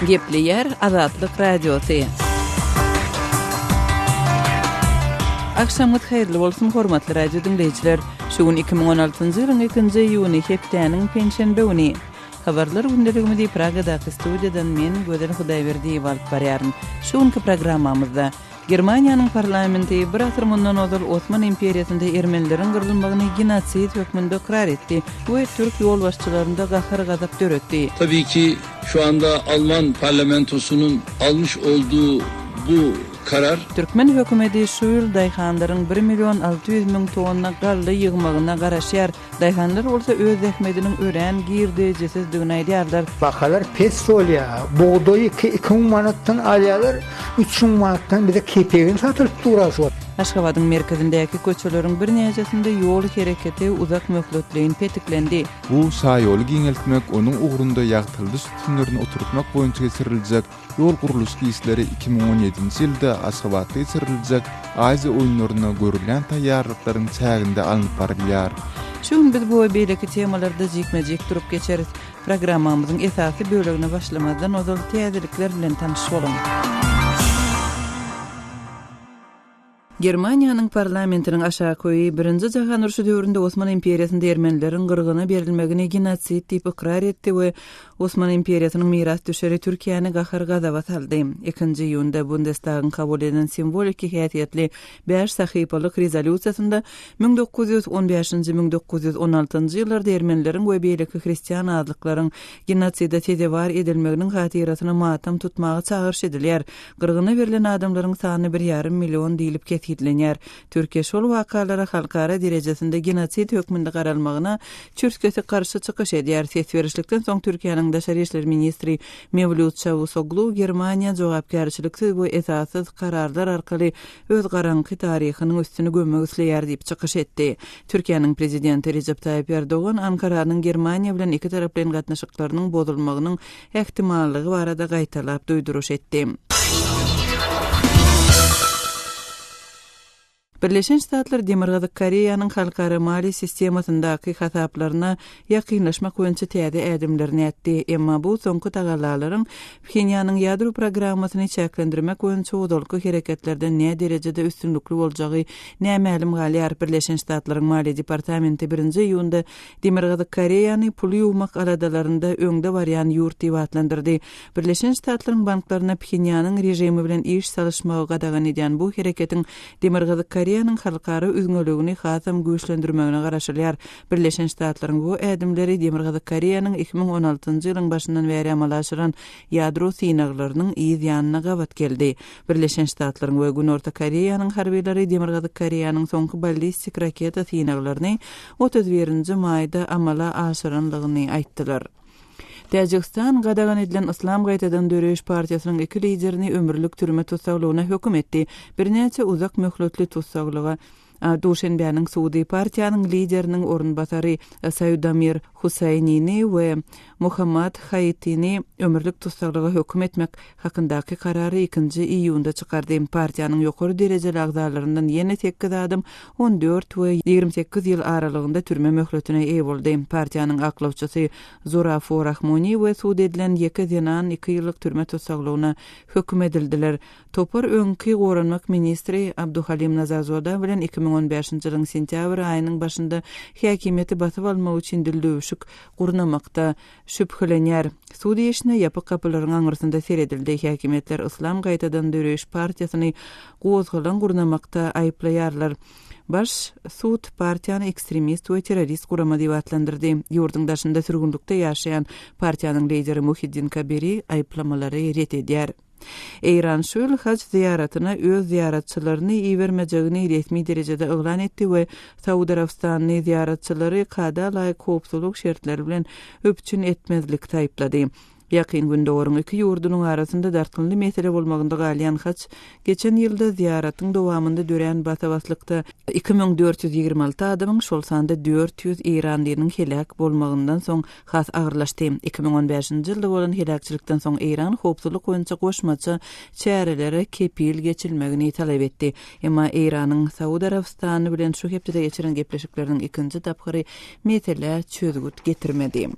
Gepli yer Azatlyk Radiosu. Akşamyt hayrly bolsun hormatly radio dinleyijiler. Şuun 2016-njy ýylyň 2-nji ýuny hepdeniň penşenbe güni. Habarlar gündeligimizi Pragadaky studiýadan men Gözel Hudaýberdiýew alyp barýaryn. Şuňky programmamyzda Germaniýanyň parlamenti bir asr mundan ozal Osman imperiýasynda ermenileriň gyrylmagyny genosid hökmünde ikrar etdi. Bu Türk ýol başçylarynda gahar gazap döretdi. Tabii ki şu anda Alman parlamentosunun almış olduğu bu karar Türkmen hökümeti şu ýyl daýhanlaryň 1.600.000 tonna gally ýygmagyna garaşýar. Daýhanlar bolsa öz ähmediniň ören girdejisizdigini aýdýarlar. Bakalar petrolya, buğdayı 2 manatdan alýarlar, 3 manatdan bize kepegini satyp duraşýar. Aşgabatyň merkezindäki köçeleriň bir näjesinde ýol hereketi uzak möhletliğin petiklendi. Bu saýoly giňeltmek, onuň ugrunda ýagtyldy sütunlaryny oturtmak boýunça geçiriljek ýol guruluşy işleri 2017-nji ýylda Aşgabatda geçiriljek Aziýa oýunlaryna görülen taýýarlyklaryň çäginde alınıp barýar. Şuň biz bu beýleki temalarda jikmejik durup geçeriz. Programmamyzyň esasy bölegine başlamadan ozal täzelikler bilen tanyşyp bolan. Germaniýanyň parlamentiniň aşağı-köýi 1-nji jahan uruşy döwründe Osman imperiýasynda ermenileriň gyrgyna berilmegini genosid diýip ikrar etdi we Osman imperiýasynyň miras düşeri Türkiýany gahar gazaba saldy. 2-nji ýunda Bundestagyň kabul edilen simbolik häsiýetli 5 sahypalyk rezolýusiýasynda 1915-1916-njy ýyllarda ermenileriň we beýleki hristiýan azlyklaryň genosida tezewar edilmeginiň hatyratyna matam tutmagy çağırş edilýär. Gyrgyna berilen adamlaryň sany 1,5 million diýilip hitlenýär. Türkiýe şol wakalara halkara derejesinde genosid hökmünde garalmagyna Türkiýe karşı çykyş edýär. Ses berişlikden soň Türkiýanyň daşary işler ministri Mevlut Çavuşoglu Germaniýa jogapkärçiliksiz bu esassız kararlar arkaly öz garanky taryhynyň üstüne gömmek isleýär diýip çykyş etdi. Türkiýanyň prezidenti Recep Tayyip Erdoğan Ankaranyň Germaniýa bilen iki taraplyň gatnaşyklarynyň bozulmagynyň ähtimalligi barada gaýtalap duýduruş etdi. Birleşen Ştatlar Demirgazyk Koreýanyň halkara mali sistemasyndaky hasaplaryna ýakynlaşmak boýunça täze ädimlerini etdi. Emma bu soňky tagallalaryň Pxenýanyň ýadro programmasyny çäklendirmek boýunça uzalky hereketlerden näme derejede üstünlükli boljagy nämälim galýar. Birleşen Ştatlaryň Maliýe departamenti 1-nji ýunda Demirgazyk Koreýany pul ýuwmak aladalarynda öňde barýan ýurt diýip atlandyrdy. Birleşen Ştatlaryň banklaryna Pxenýanyň rejimi bilen iş salışmagy gadagan edýän bu hereketiň Demirgazyk Koreýanyň halkara üzgünligini hasam güýçlendirmegine garaşylýar. Birleşen Ştatlaryň bu ädimleri Demirgazyk Koreýanyň 2016-njy ýylyň başyndan beri amalaşylan ýadro synaglarynyň ýyzyanyna gabat geldi. Birleşen Ştatlaryň we Günorta Koreýanyň harbiýleri Demirgazyk Koreýanyň soňky ballistik raketa synaglaryny 31-nji maýda amala aşyranlygyny aýtdylar. Täjikistan gadagan edilen Islam Gaýtadan Döreş partiýasynyň iki liderini ömürlük türme tutsaglygyna hökm etdi. Bir näçe uzak möhletli tutsaglyga Duşenbeýanyň Suudi partiýanyň lideriniň orunbasary Saýdamir Husaynini we Muhammad Hayitini ömürlük tutsaglyga hökm etmek hakyndaky karary 2-nji iýunda çykardy. Partiýanyň ýokary derejeli agzalaryndan ýene 8 adam 14 we 28 ýyl aralygynda türme möhletine eýe boldy. Partiýanyň aklawçysy Zurafu Rahmoni we suud edilen 2 zenan 2 ýyllyk türme tutsaglygyna hökm edildiler. Topar öňki goranmak ministri Abduhalim Nazazoda bilen 2015-nji ýylyň sentýabr aýynyň başynda häkimiýeti basyp almak üçin dildöwüşük gurnamakda şüphelenýär. Suud işine ýapyk kapylaryň aňyrsynda seredildi. Häkimiýetler Islam Gaýtadan Döreş partiýasyny gozgalan gurnamakda aýplaýarlar. Baş suud partiýany ekstremist we terrorist gurama diýip atlandyrdy. Ýurdun daşynda sürgünlikde ýaşaýan partiýanyň lideri Muhiddin Kabiri aýplamalary ret edýär. Eýran şol haç ziýaratyna öz ziýaratçylaryny iýermejegini resmi derejede elan etdi we Saudi Arabistanyň ziýaratçylary kada laýyk howpsuzlyk şertleri bilen öpçün etmezlik taýplady. Ýakyn günde oruň iki ýurdunyň arasynda dartynly mesele bolmagynda galýan haç geçen ýylda ziýaratyň dowamında dören basabaslykda 2426 adamyň şol sanda 400 Eýranlynyň helak bolmagyndan soň has agyrlaşdy. 2015-nji ýylda bolan helakçylykdan soň Eýran howpsuzlyk boýunça goşmaça çärelere kepil geçilmegini talap etdi. Emma Eýranyň Saudi Arabistany bilen şu hepde geçiren gepleşikleriň ikinji tapgary mesele çözgüt getirmedi.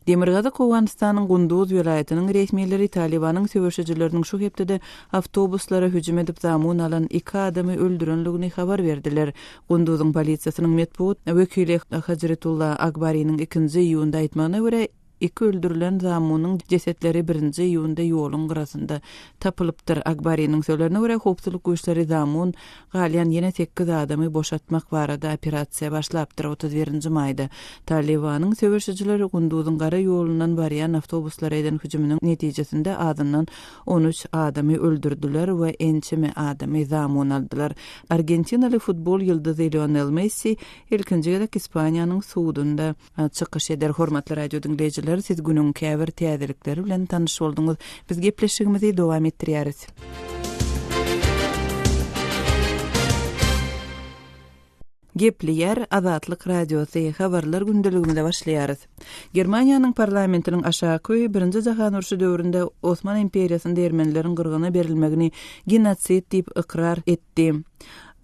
Demirgazyk Owganystanyň Gunduz vilayetiniň resmiýetleri Talibanyň söwüşçileriniň şu hepde awtobuslara hüjüm edip zamun alan 2 adamy öldürenligini habar berdiler. Gunduzyň polisiýasynyň metbuat wekili Hazretullah Akbarynyň 2-nji ýyłynda aýtmagyna görä, 2 öldürülen zamunyň cesetleri 1-nji ýyłynda ýoluň gyrasynda tapylypdyr. Akbarynyň sözlerine görä, howpsuzlyk güýçleri zamun galyan ýene 8 adamy boşatmak barada operasiýa başlapdyr. 31-nji maýda Talibanyň söwüşçileri Gunduzyň gara ýolundan barýan awtobuslara eden hüjüminiň netijesinde adından 13 adamy öldürdüler we ençimi adamy zamun aldylar. Argentinaly futbol ýyldyzy Lionel Messi ilkinji gezek Ispaniýanyň suwdunda çykyş eder. Hormatly radio dinleýijiler, siz günüň käbir täzelikleri bilen tanyş bolduňyz. Biz gepleşigimizi dowam etdirýäris. Gepleýär Azatlyk radiosu habarlar gündeliginde başlaýarys. Germaniýanyň parlamentiniň aşaky 1-nji jahan uruşy döwründe Osman imperiýasynda ermenileriň gyrgyna berilmegini genotsid diýip ikrar etdi.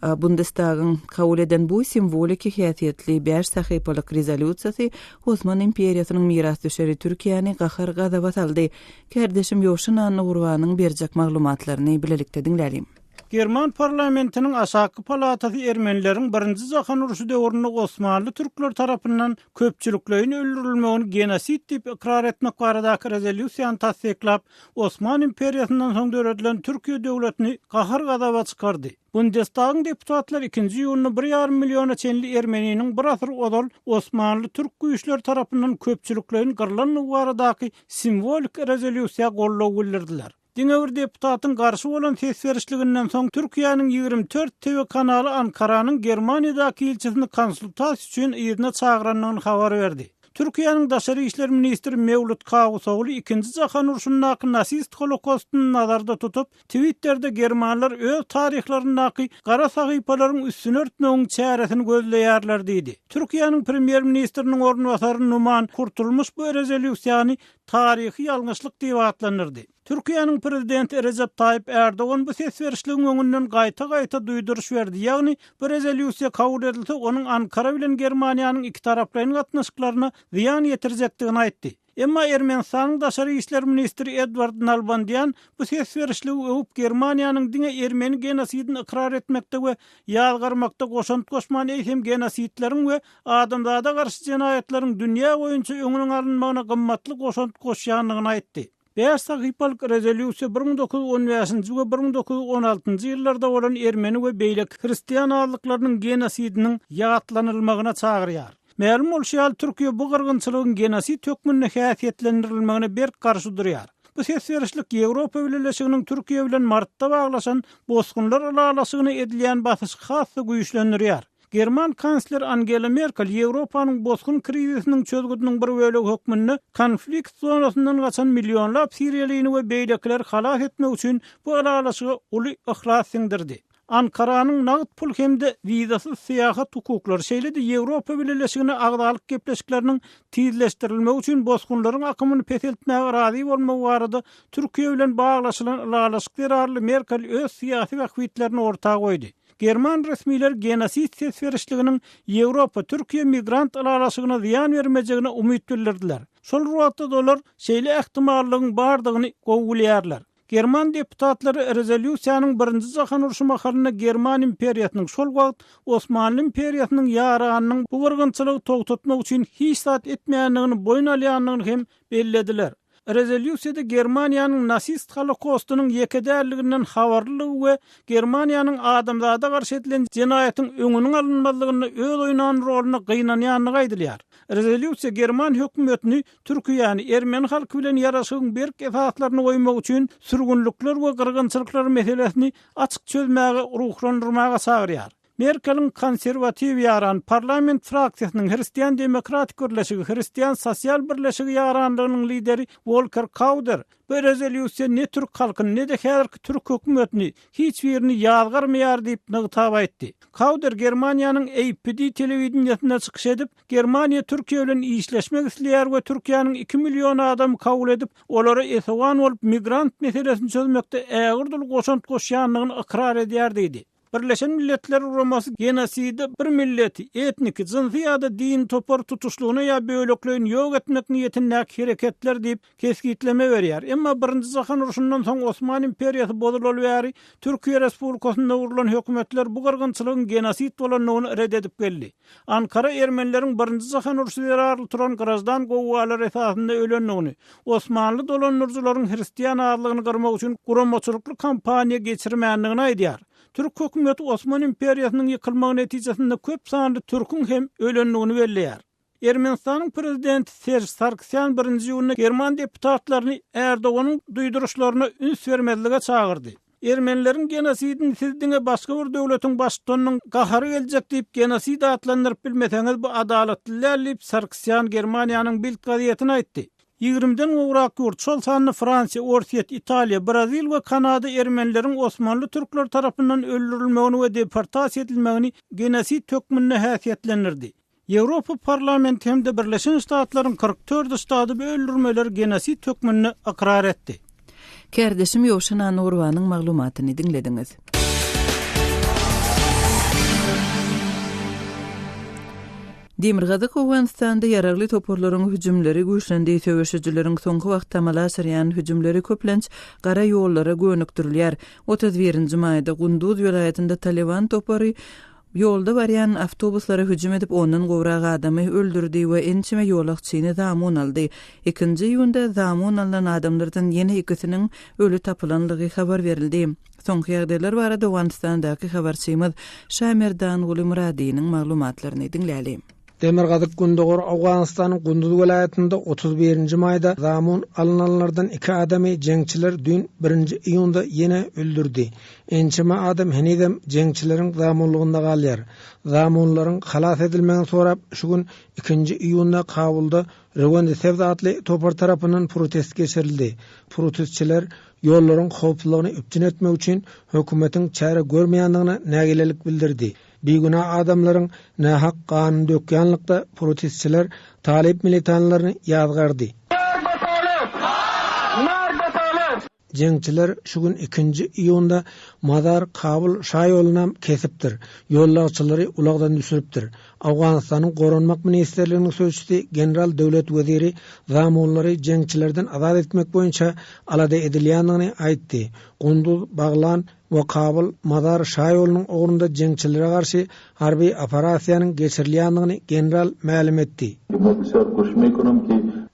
Bundestagyň kabul eden bu simbolik häsiýetli 5 sahypalyk rezolýusiýasy Osman imperiýasynyň miras düşeri Türkiýany gahar gazaba saldy. Kardeşim Ýowşyn Gurbanyň berjek maglumatlaryny bilelikde dinlärim. German parlamentiniň aşaky palatasy ermenileriň 1-nji jahan uruşy döwründe Osmanly türkler tarapyndan köpçüliklerini öldürilmegini genosid diýip ikrar etmek baradaky rezolýusiýany tasdiklap, Osman imperiýasyndan soň döwredilen Türkiýe döwletini gahar gazaba çykardy. Bundestagyň deputatlary 2-nji ýylyny 1,5 milliona çenli ermeniniň bir asyr odal Osmanly türk güýçleri tarapyndan köpçüliklerini gyrlanyny baradaky simbolik rezolýusiýa gollaw bildirdiler. Diňewir deputatyň garşy bolan ses berişliginden soň Türkiýanyň 24 TV kanaly Ankaranyň Germaniýadaky elçisini konsultasiýa üçin ýerine çagyranyny habar berdi. Türkiýanyň daşary işler ministri Mevlut Kawusoglu 2-nji jahan uruşundaky nasist holokostyny nazarda tutup, Twitter'de Germanlar öz tarihlaryny gara sahypalaryň üstüne örtmegiň çäresini gözleýärler diýdi. Türkiýanyň premier ministriniň ornwasary Numan Kurtulmuş bu rezolýusiýany tarihi ýalňyşlyk diýip atlanyrdy. Türkiýanyň prezidenti Recep Tayyip Erdoğan bu ses berişligiň öňünden gaýta duýduruş berdi. Ýagny bu rezolýusiýa kabul edilse, onuň Ankara bilen Germaniýanyň iki taraplaryň gatnaşyklaryna ziýan ýetirjekdigini aýtdy. Emma Ermenistanyň daşary işler ministri Edward Nalbandian bu ses berişligi öwüp Germaniýanyň diňe ermeni genosidini ikrar etmekde we ýalgarmakda goşant goşman eýsem genosidleriň we adamzada garşy jenaýatlaryň dünýä boýunça öňüne alynmagyna gymmatly goşant goşýanlygyny aýtdy. 5 sahypalyk rezolýusiýa 1915-nji we 1916-njy ýyllarda bolan ermeni we beýlek hristiýan aýalyklarynyň genosidiniň ýatlanylmagyna çagyrýar. Ma'lum bolýar, Türkiýe bu gyrgynçylygyň genosid hökmüne häsiýetlendirilmegine berk garşy durýar. Bu ses berişlik Ýewropa Birleşiginiň Türkiýe bilen martda baglaşan bosgunlar alalaşygyny edilýän basyş hasy güýçlendirýär. German kansler Angela Merkel Ýewropanyň bosgun krizisiniň çözgüdiniň bir bölegi hökmünde konflikt zonasyndan gaçan millionlap Siriýalyny we beýlekler halas etmek üçin bu alalaşyga uly ihlas siňdirdi. Ankaranyň nagyt pul hemde wizasyz syýahat hukuklary şeýledi Ýewropa Birleşigine agdalyk gepleşikleriniň tizleşdirilmegi üçin bosgunlaryň akymyny peseltmäge razy bolmagy barada Türkiýe bilen baglaşylan alalaşyk derarly Merkel öz syýasy wagtlerini ortaga goýdy. German resmiler genosid ses berişliginiň Ýewropa Türkiýe migrant alalaşygyna ziýan bermejegine umyt bildirdiler. Şol ruwatda dolar şeýle ähtimallygyň bardygyny gowulýarlar. German deputatlary rezolýusiýanyň 1-nji jahan uruşy mahalyna German imperiýasynyň şol wagt Osmanly imperiýasynyň ýaranynyň bu gyrgynçylygy togtatmak üçin hiç zat etmeýänligini boyun alýanlygyny hem bellediler. Rezolýusiýada Germaniýanyň nasist holokostynyň ýekedärliginden habarlylygy we Germaniýanyň adamzada garşy edilen jenaýatyň öňüniň alynmalygyny öz oýnan rolyny gynanýanlygy aýdylýar. Rezolýusiýa German hökümetini Türkiýany ermeni halky bilen ýaraşygyň berk esaslaryny goýmak üçin sürgünlikler we gyrgynçylyklar meselesini açyk çözmäge ruhlandyrmaga çagyrýar. Merkel'in konservativ yaran parlament fraksiyasının Hristiyan Demokratik Birleşigi, Hristiyan Sosyal Birleşigi yaranlığının lideri Volker Kauder bu rezolýusiýa ne Türk halkyny ne de häzirki Türk hökümetini hiç birini ýazgarmaýar diýip nygtap aýtdy. Kauder Germaniýanyň APD telewizionyna çykyş edip, Germaniýa Türkiýe bilen işleşmek isleýär we Türkiýanyň 2 million adam kabul edip, olary esewan bolup migrant meselesini çözmekde ägirdilik goşant goşýanlygyny ikrar edýär diýdi. Birleşen Milletler Uraması genosidi bir milleti, etniki, cinsy ýa-da din topar tutuşlugyny ýa böleklöýün ýok etmek niýetinde hereketler diýip keskitleme berýär. Emma Birinji Jahan Uruşundan soň Osman imperiýasy bozulmaly bäri Türkiýe Respublikasynda urulan hökümetler bu gyrgynçylygyň genosit bolanlygyny red edip geldi. Ankara ermenileriň Birinji Jahan Uruşynda arly turan grazdan gowwalar esasynda ölenligini, Osmanly dolanurjylaryň hristiýan arlygyny gyrmak üçin guramaçylykly kampaniýa geçirmänligini aýdýar. Türk hökümeti Osman imperiýasynyň ýykylmagy netijesinde köp sanly türkün hem ölenligini belleýär. Ermenistanyň prezidenti Serj Sargsyan birinji ýylyny German deputatlaryny Erdoganyň duýduruşlaryna üns bermezlige çağırdy. Ermenileriň genosidini siz diňe başga bir döwletiň başçysynyň gahary geljek diýip genosid atlandyryp bilmeseňiz bu adaletliler diýip Sargsyan Germaniýanyň Bild gazetine aýtdy. 20'den uğrak yurt, şol sanlı Fransa, Orsiýet, Italiýa, Brazil we Kanada ermenileriň Osmanly türkler tarapyndan öldürilmegini we deportasiýa edilmegini genosid tökmünne häsiýetlendirdi. Ýewropa parlamenti hem de Birleşen Ştatlaryň 44 ştaty bu öldürmeler genosid tökmünne akrar etdi. Kerdeşim Ýowşan Anurwanyň maglumatyny dinlediňiz. Demirgazyk Awganistanda ýaragly toporlaryň hüjümleri güýçlendi. Söwüşçileriň soňky wagtda amala asyrýan hüjümleri köplenç gara ýollara gönükdirilýär. 31-nji maýda Gunduz welaýatynda Taliban topory ýolda barýan awtobuslara hüjüm edip ondan gowrak adamy öldürdi we ençime ýolakçyny zamun aldy. 2-nji ýunda zamun alan adamlardan ýene ikisiniň ölü tapylanlygy habar berildi. Soňky ýagdaýlar barada Awganistandaky habarçymyz Şamerdan Gulumradynyň maglumatlaryny dinläli. Demirgazyk Gundogor Awganistanyň Gunduz welaýatynda 31-nji maýda zamun alynanlardan 2 adamy jeňçiler dün 1-nji iýunda ýene öldürdi. Ençime adam henidem jeňçileriň zamunlygynda galýar. Zamunlaryň halas edilmegini sorap, şu gün 2-nji iýunda Kabulda Rewende Sevdatly topar tarapyndan protest geçirildi. Protestçiler ýollaryň howpsuzlygyny üpçün etmek üçin hökümetiň çare görmeýändigine nägilelik bildirdi. Biguna adamlaryň nähak kanun dökýänlikde protestçiler talip militanlaryny ýazgardy. Jeňçiler şu gün 2-nji iýunda Mazar Kabul şaý ýolunam kesipdir. Ýollagçylary ulagdan düşüripdir. Awganistanyň Goranmak ministrliginiň sözçüsi general döwlet weziri zamonlary jeňçilerden azad etmek boýunça alada edilýändigini aýtdy. Gunduz, Baglan we Kabul Mazar şaý ýolunyň ogurunda jeňçilere garşy harby operasiýanyň geçirilýändigini general ma'lum etdi.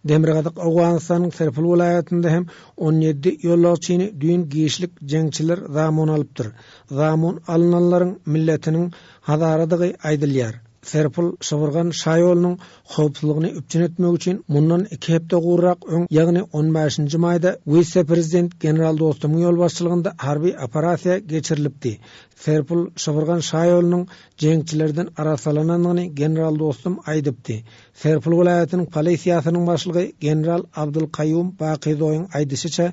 Demirgazyk Awganistanyň Serpil welaýatynda hem 17 ýollagçyny düýün giýişlik jeňçiler zamon alypdyr. Zamon alynanlaryň milletiniň hazaradygy aýdylýar. Serpil şowurgan şaý ýolunyň howpsuzlygyny üpçün etmek üçin mundan 2 hepde gurrak öň, ýagny 15-nji maýda vice-prezident general dostumyň ýolbaşçylygynda harby operasiýa geçirilipdi. Serpil şowurgan şaý ýolunyň jeňçilerden arasalananyny general dostum aýdypdy. Serpil welaýatynyň polisiýasynyň başlygy general Abdulkayyum Baqizowyň aýdysyça,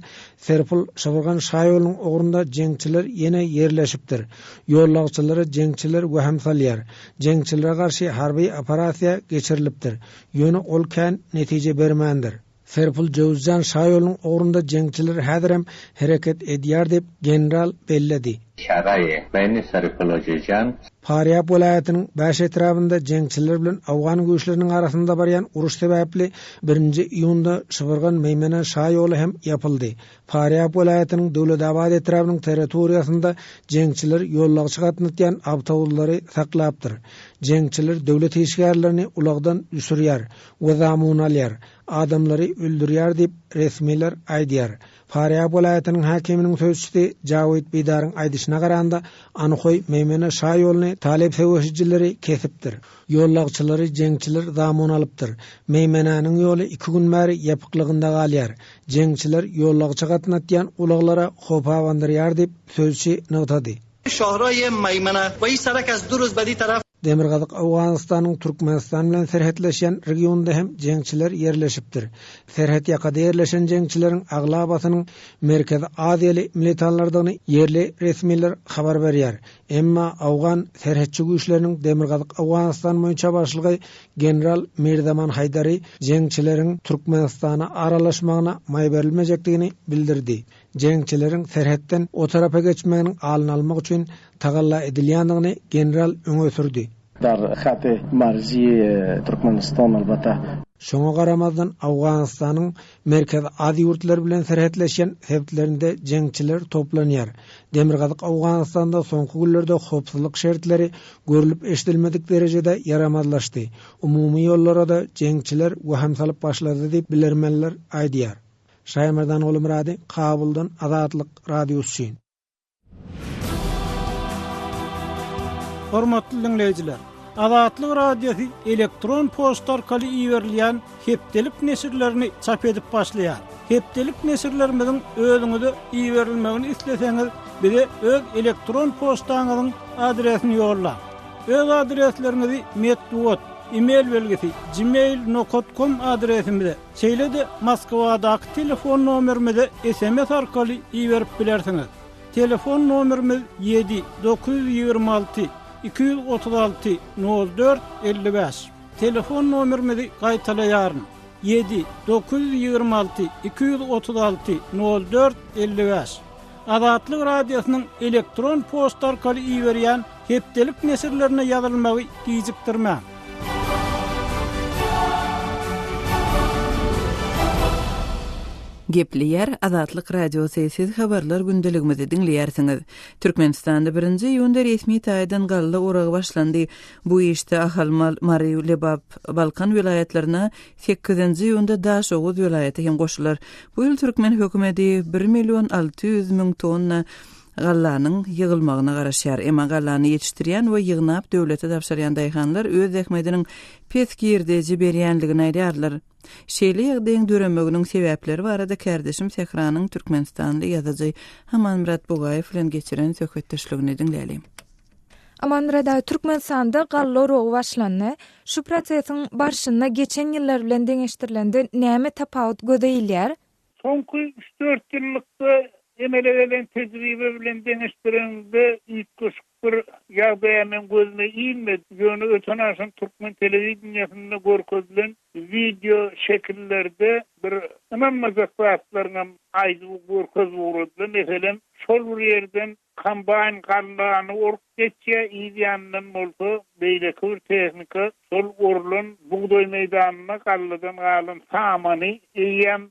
Serpil şowurgan şaý ýolunyň ogurunda jeňçiler ýene ýerleşipdir. Ýollagçylary jeňçiler waham salýar. Jeňçilere garşy harby operasiýa geçirilipdir. Ýöne ol kän netije bermändir. Serpil Jowzjan şaý ýolunyň ogurunda jeňçiler häzir hem hereket edýär dep general belledi. Faryab welaýatynyň baş etrafynda jeňçiler bilen Awgan güýçleriniň arasynda barýan uruş sebäpli 1-nji iýunda şowurgan meýmene şaý ýoly hem ýapyldy. Faryab welaýatynyň Döwledabad etrafynyň territoriýasynda jeňçiler ýollagçy gatnatýan awtobusları saklapdyr. Jeňçiler döwlet işgärlerini ulagdan düşürýär we zamun alýar. Adamlary öldürýär diýip resmiler aýdýar. Faryab welaýatynyň hakiminiň sözçüsi Jawid Bidaryň aýdyşyna garanda anykoy meýmene şaý ýolyny talep söwüşçileri kesipdir. Ýollagçylary jeňçiler zamun alypdyr. Meýmenäniň ýoly 2 gün bäri ýapyklygynda galýar. Jeňçiler ýollagçy gatnatýan ulaglara howp awandyrýar diýip sözçi notady. Şahray Meymene ve sarak az 2 roz badi taraf Demirgazyk Awganistanyň Türkmenistan bilen serhetleşen regionda hem jeňçiler ýerleşipdir. Serhet ýakada ýerleşen jeňçileriň aglabasynyň Merkezi Aziýaly militanlardygyny yerli resmiler habar berýär. Emma Awgan serhetçi güýçleriniň Demirgazyk Awganistan boýunça başlygy general Mirzaman Haydary jeňçileriň Türkmenistana aralaşmagyna maý berilmejekdigini bildirdi. jeňçilerin serhetden o tarafa geçmegini alyn almak üçin tagalla edilýändigini general öňe sürdi. Dar xaty marji Türkmenistan albatta. Şoňa garamazdan Awganystanyň merkez ady ýurtlar bilen serhetleşen sebeplerinde jeňçiler toplanýar. Demirgazyk Awganystanda soňky günlerde howpsuzlyk şertleri görülip eşdilmedik derejede yaramazlaşdy. Umumy ýollara da jeňçiler waham salyp başlady diýip bilermenler aýdýar. Şaýmardan oly Murady, Kabuldan Azatlyk radiosu. Hormatly dinleyijiler, Azatlyk radiosu elektron posta arkaly iýerilýän hepdelik nesirlerini çap edip başlaýar. Hepdelik nesirlerimizin özüňize iýerilmegini isleseňiz, bize öz elektron postaňyzyň adresini ýolla. Öz adreslerinizi metduat, e-mail belgisi gmail.com adresimize, şeýle-de Moskwadaky telefon nomerimize SMS arkaly iýerip bilersiňiz. Telefon nomerimiz 7-926 236 04 55. Telefon nomerimizi gaýtalaýaryn. 7-926 236 04 55. Azatlyk radiosynyň elektron posta arkaly iýerýän hepdelik nesirlerine ýazylmagy gijikdirmä. Gepleýär Azatlyk radiosu siz habarlar gündeligimizi dinleýärsiňiz. Türkmenistanda 1-nji ýylda resmi taýdan galla uragy başlandy. Bu işde Ahalmal, Mariulebab, Balkan vilayetlerine 8-nji ýylda daş oğuz vilayeti hem goşular. Bu ýyl Türkmen hökümeti 1.600.000 tonna gallanyň ýygylmagyna garaşýar. Emma gallany ýetişdirýän we ýygnap döwlete tapşyrýan daýhanlar öz ähmediniň peskirde jiberýänligini aýdýarlar. Şeýle ýagdaýyň döremeginiň sebäpleri barada kärdeşim Sehranyň Türkmenistanda ýazyjy Haman Murat Bugaýew bilen geçiren söhbetdeşligini dinleýälim. Amanrada Türkmenistanda galla uragy başlandy. Şu prosesiň barşyna geçen ýyllar bilen deňeşdirilende näme tapawut gözeýilýär? Soňky 3-4 ýyllykda emele tejribe bilen deňeşdirende ilk bir ýagdaýyň gözüne iýilmedi. Ýöne öten aşan Türkmen telewiziýasynda görkezlen video şekillerde bir inanmazak wagtlaryň aýdy görkezýärdi. Meselem şol bir ýerden kombayn gallany orup geçýär ýa-da bolsa beýleki bir tehnika şol orlan buğdoý meýdanyna galladan galan samany eýem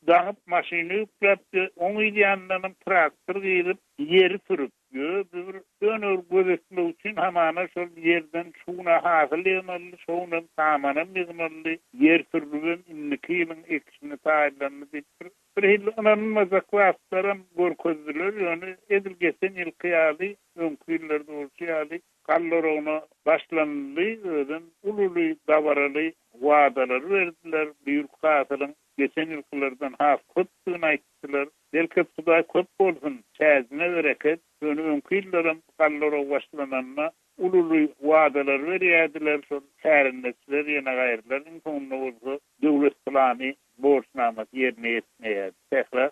dağıp maşini yüklapdy. Oň ýanyndan traktor gelip ýeri sürüp bir dönür gözetmek üçin hamana şol ýerden şuna hasyl ýerli şuna samana mizmurly ýer sürülen inniki ýylyň ekişini taýlandy diýip bir hil ananmazak wagtlarym görkezdiler. Ýöne edilgesen ýylkyýaly öňküýlerde bolýardy. Gallorogyna başlandy, özün ululy dawaraly wadalar berdiler. Büyük gatylyň geçen ýyllardan köpüni aýtdylar. Belki Hudaý köp bolsun, çäzine bereket. Ýöne öňküýlerim gallorogy başlananna ululy wadalar berýärdiler. Şol şäherler ýene gaýrlar soňuna bolsa döwlet plany borçnamat ýerine ýetmeýär.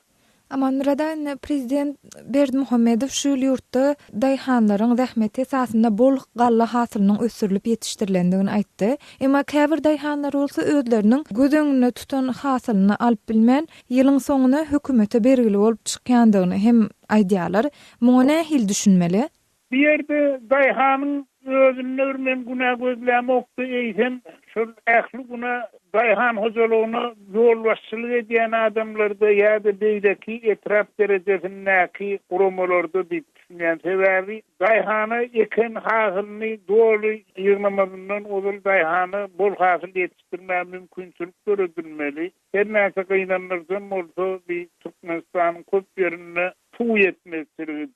Amanradan prezident Berdimuhammedow şu ýurtda daýhanlaryň zähmeti esasynda bol galla hasylynyň ösürilip ýetişdirilendigini aýtdy. Emma käbir daýhanlar bolsa özleriniň gözeňine tutan hasylyny alyp bilmän ýylyň soňuna hökümete bergili bolup çykýandygyny hem aýdýarlar. Muňa nähil düşünmeli? Bir ýerde daýhanyň özüne örmen günah gözlämokdy eýsem şol ähli günah daýhan hojalygyna ýol başçylyk edýän adamlarda ýa-da beýleki etraf derejesindäki guramalarda diýip düşünýän sebäbi daýhany eken hasylyny doly ýygnamagyndan ozal daýhany bol hasyl ýetişdirmä mümkinçilik göredilmeli. Her näçe gynanlardan bolsa bir Türkmenistanyň köp ýerinde tuğ yetmezleri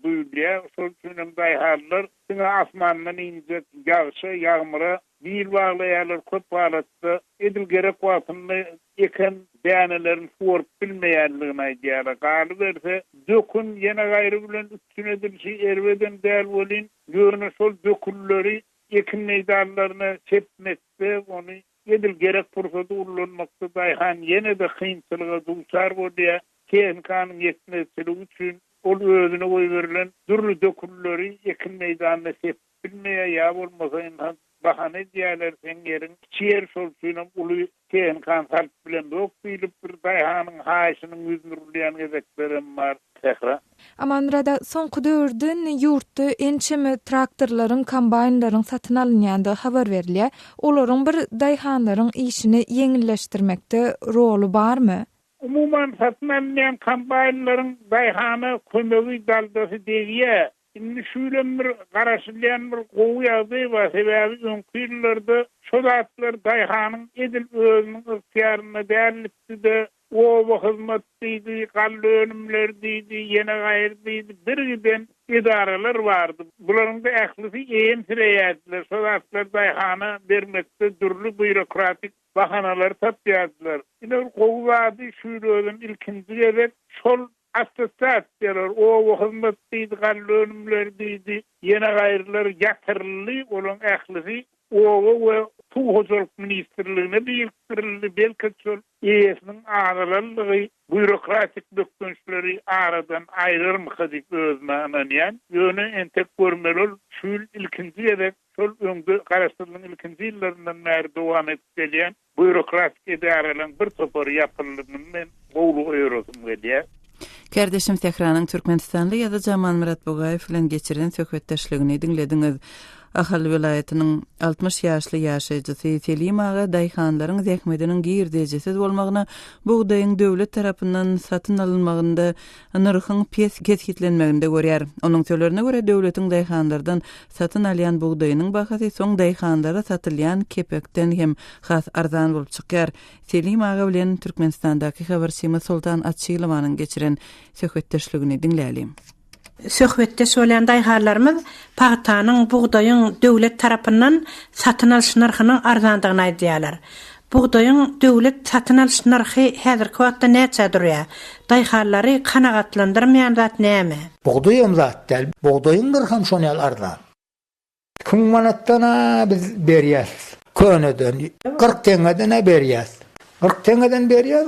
duyulýar. Şol üçin daýhanlar şuna asmandan inje ýağşa ýağmura bir baglaýarlar köp halatda edil gerek wagtynda eken bänelerini sorup bilmeýänligini aýdýar. Galy berse dökün ýene gaýry bilen üstüne edilşi erweden däl bolyn ýöne şol dökülleri ekin meýdanlaryna çepmekde ony edil gerek pursat ullanmakda daýhan ýene de kynçylyga duçar bolýar. Tehnikanyň ýetmezligi üçin ol özüne goý berilen dürli dökülleri ekin meýdanyna sepip bilmeýär ýa bolmasa bahane diýerler sen yerin çiğer şolsuynam ulu teğen kansalt bilen bok bilip bir daýhanyň haýysynyň ýüzüni rulýan gezeklerim bar tekrar. Amanrada soňky döwürden ýurtda ençeme traktorlaryň, kombaynlaryň satyn alynýandy habar berilýär. Olaryň bir daýhanlaryň işini ýeňilleşdirmekde rolu barmy? Umuman satın alınýan kombaynlaryň daýhany kömegi daldasy diýýär. Şimdi şöyle bir garaşylýan bir gowy ýagdaý bar. Sebäbi öňkü ýyllarda şolatlar daýhanyň edil özüniň yktiýaryna dälipdi. O hizmet diýdi, gally önümler diýdi, ýene gaýr diýdi. Birden idaralar bardy. Bularyň da ählisi eýin süreýärdiler. Şolatlar daýhany bermekde dürli bürokratik bahanalar tapýardylar. Ine gowy şöýledim ilkinji gezek şol asosiasiýalar o hizmet diýdi, gally önümler diýdi, ýene gaýrlar ýatyrly olan ählisi o Tuğhozoluk Ministerliğine bildirildi. Belki çöl EYS'nin ağırlığı bürokratik dökünçleri aradan ayrılmak edip özüne ananyan. Yönü entek görmeli şül ilkinci edek şol öngü karastırlığın ilkinci yıllarından meri devam etkileyen bürokratik idarelerin bir topar yapıldığının oğlu öyrozum ediyor. Kardeşim Tehranyň Türkmenistanly ýa-da Jaman Murat Bogaýew bilen geçiren söhbetdeşligini dinlediňiz. Ahal vilayatynyň 60 ýaşly ýaşaýjysy Selim aga daýhanlaryň zähmetiniň girdejesi bolmagyna buğdaýyň döwlet tarapyndan satyn alynmagynda narhyň kesgitlenmeginde görýär. Onuň sözlerine görä döwletiň daýhanlardan satyn alýan buğdaýynyň bahasy soň daýhanlara satylýan kepekden hem has arzan bolup çykýar. Selim aga bilen Türkmenistandaky habarçymy Sultan Atçylowanyň geçiren söhbetdeşligini dinläýälim. Söhbetde söyleyen daýharlarymyz pahtanyň buğdaýyň döwlet tarapyndan satyn alyş narhynyň arzandygyny aýdýarlar. Buğdaýyň döwlet satyn alyş narhy häzirki wagtda näçe durýar? Daýharlary kanagatlandyrmaýan zat näme? Buğdaýym zat däl. Buğdaýyň narhy şonýal arzan. 1000 manatdan biz berýäs. Köneden 40 teňeden berýäs. 40 teňeden berýäs.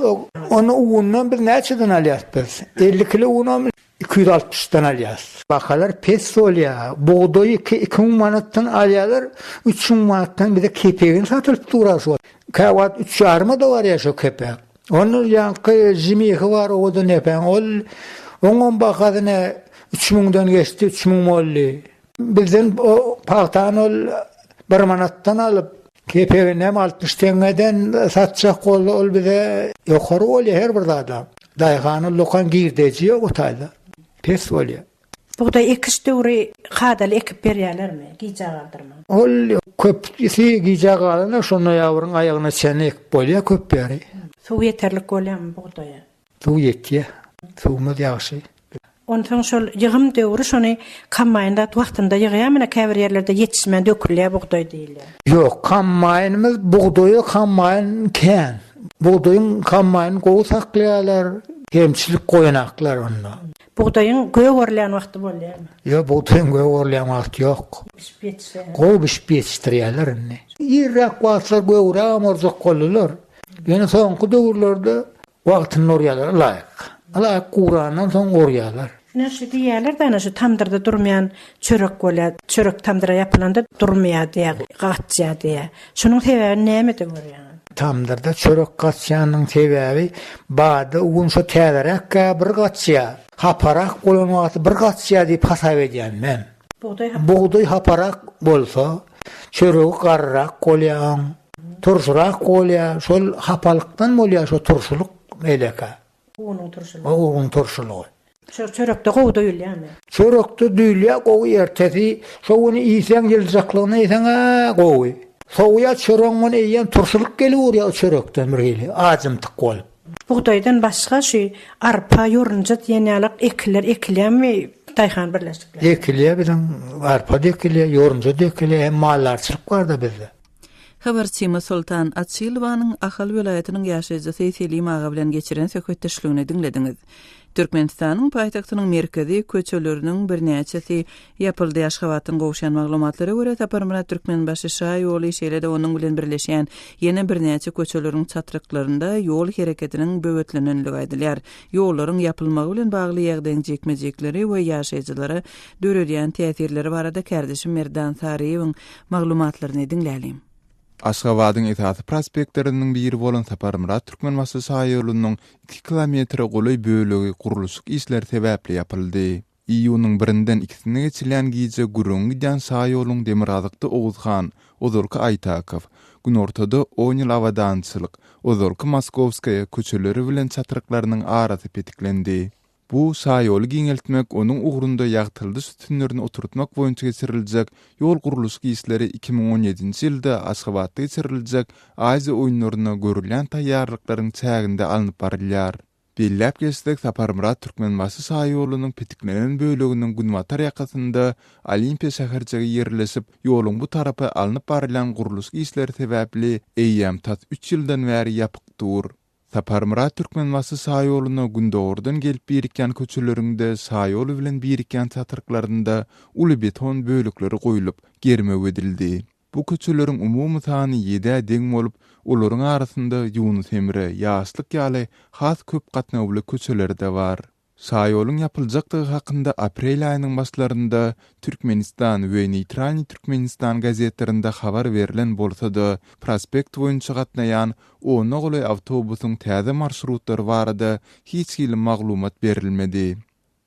Onu ugundan bir näçeden alýas biz? 50 kilo un 260'dan alýas. Bakalar pes bolýar. Buğdaýy 2000 manatdan alýarlar, 3000 manatdan bir de kepegin satylyp durasy. Kawat 3,5 da var ya şu kepek. Onu ýanky jimihi var oda nepen. Oňon bakadyna 3000'dan geçdi, 3000 boldy. Bizden o pahtan ol 1 manatdan alyp kepegini hem 60 teňeden satjak ol bize ýokary bolýar her bir adam. Daýhany lokan girdeji ýok otaýda. Pes bolýar. Buğday ekiş döwri gadal ekip berýärlermi? Giýje galdyrma. Ol köpüsi giýje galana şonu ýawryň aýagyna çene ekip bolýar köp beri. Suw ýeterlik bolýarmy buğdaýa? Suw ýetýär. Suwmuz ýaşy. Ondan şol ýygym döwri şonu kammaýynda wagtynda ýygýarmyna käbir ýerlerde ýetişmän dökülýär buğdaý diýilýär. Ýok, kammaýynymyz buğdaýy kammaýyn kän. Buğdaýyň kammaýyny gowy saklaýarlar, hemçilik goýanaklar onda. Buğdaýyň göwürlän wagty bolýarmy? Ýa, buğdaýyň göwürlän wagty ýok. Gowy piştirýärler indi. Ýerrak wagtlar göwürä morzak bolýar. Ýene soňky döwürlerde wagtyny orýarlar laýyk. Ala Kur'andan soň orýarlar. Näşe diýerler da şu tamdyrda durmaýan çörek bolýar. Çörek tamdyra ýapylanda durmaýar diýär, gatjá diýär. Şunuň sebäbi näme diýär? Tamdyrda çörek gatjanyň sebäbi bada ugun şu täzerek bir gatjá. Haparak bolan wagty bir gatjá diýip hasap edýän men. Buğdaý haparak bolsa, çöregi garrak bolýar, turşurak bolýar. Şol hapalykdan bolýar şu turşuluk eleka. Onun turşulugy. Onun turşulugy. Çörekde gowy doýulýarmy? Çörekde doýulýar, gowy ertesi, şowuny iýsen geljaklygyny iýsen gowy. Soğuya çöreğin eýen turşuluk gelýär ýa çörekden bir geli, ajymtyk bolup. Buğdaýdan başga şu arpa, ýorunjat ýeňalyk ekler ekilýärmi daýhan birleşikler? Ekilýär bilen arpa ekilýär, ýorunjat ekilýär, hem mallarçylyk bar da bizde. Habarçymy Sultan Atçylowanyň Ahal vilayatynyň ýaşaýjysy Selim aga bilen geçiren söhbetdeşligini dinlediňiz. Türkmenistanyň paýtagtynyň merkezi köçeleriniň birnäçesi ýapyldy. Aşgabatdan gowşan maglumatlara görä Taparmurat Türkmenbaşy şaý ýoly şeýle-de onuň bilen birleşýän ýene birnäçe köçeleriň çatryklарynda ýol hereketiniň böwetlenenligi aýdylýar. Ýollaryň ýapylmagy bilen bagly ýagdaýyň jekmejekleri we ýaşaýjylara döredýän täsirleri barada Kärdeşim Merdan Sariýewiň maglumatlaryny dinläýälim. Aşgabatyň Esasy prospektleriniň biri bolan Taparmurat Türkmenbaşy şaý ýolunyň 2 kilometr goly bölegi gurulşyk işler sebäpli ýapyldy. İýunyň 1-den 2-sine geçilen giýje gurung giden şaý ýoluň Demirazykda Oguzhan, Ozolky Aytakow, gün ortada 10 ýyl awadançylyk, Ozolky Moskovskaya köçeleri bilen çatryklarynyň arasy petiklendi. Bu şaý ýoly giňeltmek, onuň ugrunda ýagtyldy sütünlerini oturtmak boýunça geçiriljek ýol gurulşy işleri 2017-nji ýylda Aşgabatda geçiriljek Aziýa oýunlaryna görülen taýýarlyklaryň çäginde alınıp barylýar. Belläp geçsek Taparmurat Türkmenbaşy şaý ýolunyň petiklenen böleginiň günwatar ýakasynda Olimpiya şäherçigi ýerleşip, ýoluň bu tarapy alınıp barylan gurulşy işleri sebäpli eýýäm tat 3 ýyldan bäri ýapykdyr. Taparmurat Türkmenbaşy şaý ýoluny gündogurdan gelip birikän köçelerinde şaý ýolu bilen birikän çatryklaryna uly beton bölükleri goýulyp germe edildi. Bu köçeleriň umumy sany 7 deň bolup, olaryň arasynda Ýunus Emre, Ýaşlyk ýaly has köp gatnawly köçeler de bar. Şaý ýoluň ýapyljakdygy hakynda aprel aýynyň başlarynda Türkmenistan we Neytralny Türkmenistan gazetlerinde habar berilen bolsa-da, prospekt boýunça gatnaýan 10 goly awtobusyň täze marşrutlary barada hiç ýyly maglumat berilmedi.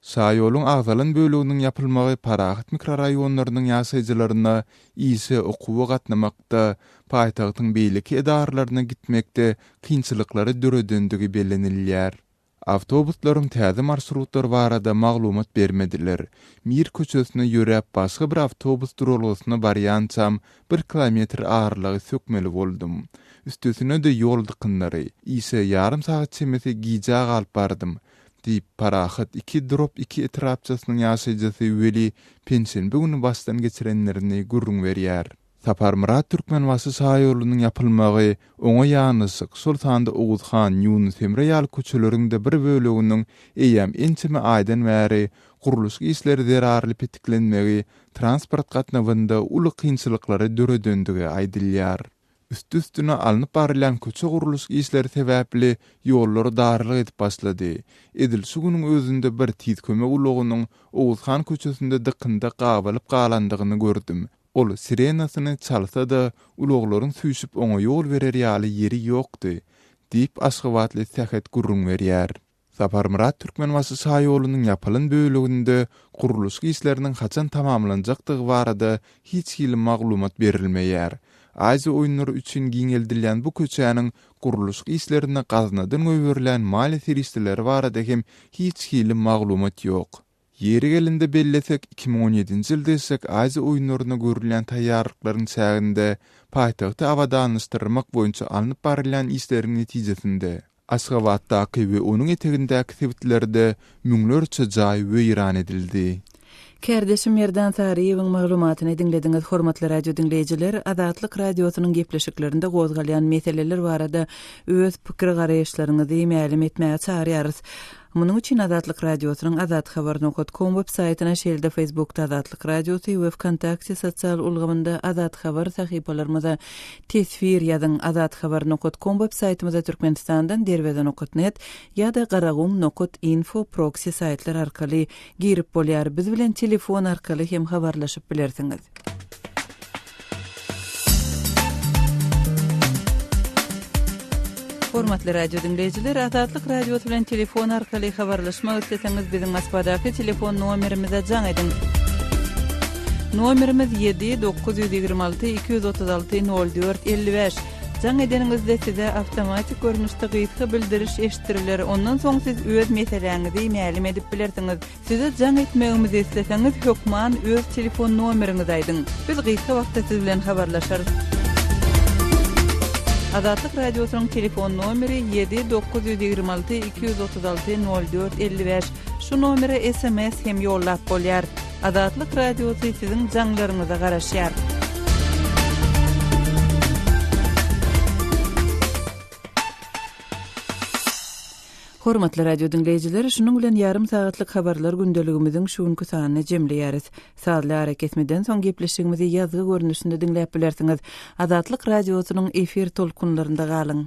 Şaý ýoluň agzalan böleginiň ýapylmagy Parahat mikroraýonlarynyň ýaşaýjylaryna ise okuwa gatnamakda, paýtagtyň beýleki edarlaryna gitmekde kynçylyklary döredendigi bellenilýär. Awtobuslaryň täze marşrutlary barada maglumat bermediler. Mir köçesine ýörep başga bir awtobus durulgysyna barýançam 1 kilometr agyrlygy sökmeli boldum. Üstüsine de ýol dykynlary, ise ýarym saat çemesi giýjä galyp bardym. Diýip Parahat 2-2 etrapçasynyň ýaşaýjysy Weli pensiýa bugüni başdan geçirenlerini gurrun berýär. Taparmurat Türkmenbaşy şaý ýolunyň ýapylmagy oňa ýanysyk Sultanda Oguzhan, Ýunus Emre ýaly köçelerinde bir böleginiň eýýäm ençime aýdan bäri gurulşy işleri zerarly petiklenmegi transport gatnawynda uly kynçylyklary döredendigi aýdylýar. Üstüne alınıp barylan köçe gurulşy işleri sebäpli ýollary darlyk edip başlady. Edil şu günüň özünde bir tiz kömek ulugynyň Oguzhan köçesinde dykynda gabalyp galandygyny gördüm. Ol sirenasyny çalsa-da uluglaryň süýşüp oňa ýol berer ýaly ýeri ýokdy, diýip Aşgabatly Tähet gurrun berýär. Taparmurat Türkmenbaşy şaý ýolunyň ýapylan böleginde gurulşy işleriniň haçan tamamlanjakdygy barada hiç ýyly maglumat berilmeýär. Aziýa oýunlary üçin giňeldirilen bu köçäniň gurulşy işlerine gaznadan göwerilen mali serişleri barada hem hiç ýyly maglumat ýok. Yeri gelinde bellesek 2017-nji ýylda esek Aziýa oýunlaryna görülen taýýarlyklaryň çäginde paýtagty awadanlaşdyrmak boýunça alınıp barylan işleriň netijesinde Aşgabatdaky we onuň etegindäki sebätlerde müňlerçe jaý weýran edildi. Kärdeşim Merdan Sariýewiň maglumatyny dinlediňiz, hormatly radio dinleýijiler. Adatlyk radiosynyň gepleşiklerinde gozgalýan meseleler barada öz pikir garaýşlaryňyzy ma'lum etmäge çağırýarys. Munyň üçin Adatlyk radiosynyň adathabar.com websaýtyna şeýle Facebookda Adatlyk radiosy we Wkontakte sosial ulgamynda Adat Habar sahypalarymyza tesvir ýazyň. Adathabar.com websaýtymyza Türkmenistandan derweden.net ýa-da garagum.info proxy saýtlar arkaly girip bolýar. Biz bilen telefon arkaly hem habarlaşyp bilersiňiz. Hormatly radio dinleýijiler, Adatlyk radiosu bilen telefon arkaly habarlaşmak isteseňiz biziň asbadaky telefon nomerimize jaň edin. Nomerimiz 7-926-236-04-55. Jaň edeningizde size awtomatik görnüşde gyýyky bildiriş eşitdiriler. Ondan soň siz öz meseleňizi ma'lum edip bilersiňiz. Size jaň etmegimizi isteseňiz hökman öz telefon nomeriňizi aýdyň. Biz gyýyky wagtda siz bilen habarlaşarys. Adatlyk radiosynyň telefon nomeri 7-926-236-04-55. Şu nomere SMS hem ýollap bolýar. Adatlyk radiosy siziň jaňlaryňyza garaşýar. Hormatly radio dinleyijiler, şunun bilen yarım saatlyk habarlar gündeligimiziň şuňky sanyny jemleýäris. Saatly hareketmeden soň gepleşigimizi ýazgy görnüşinde dinläp bilersiňiz. Azatlyk radiosynyň efir tolkunlarynda galyň.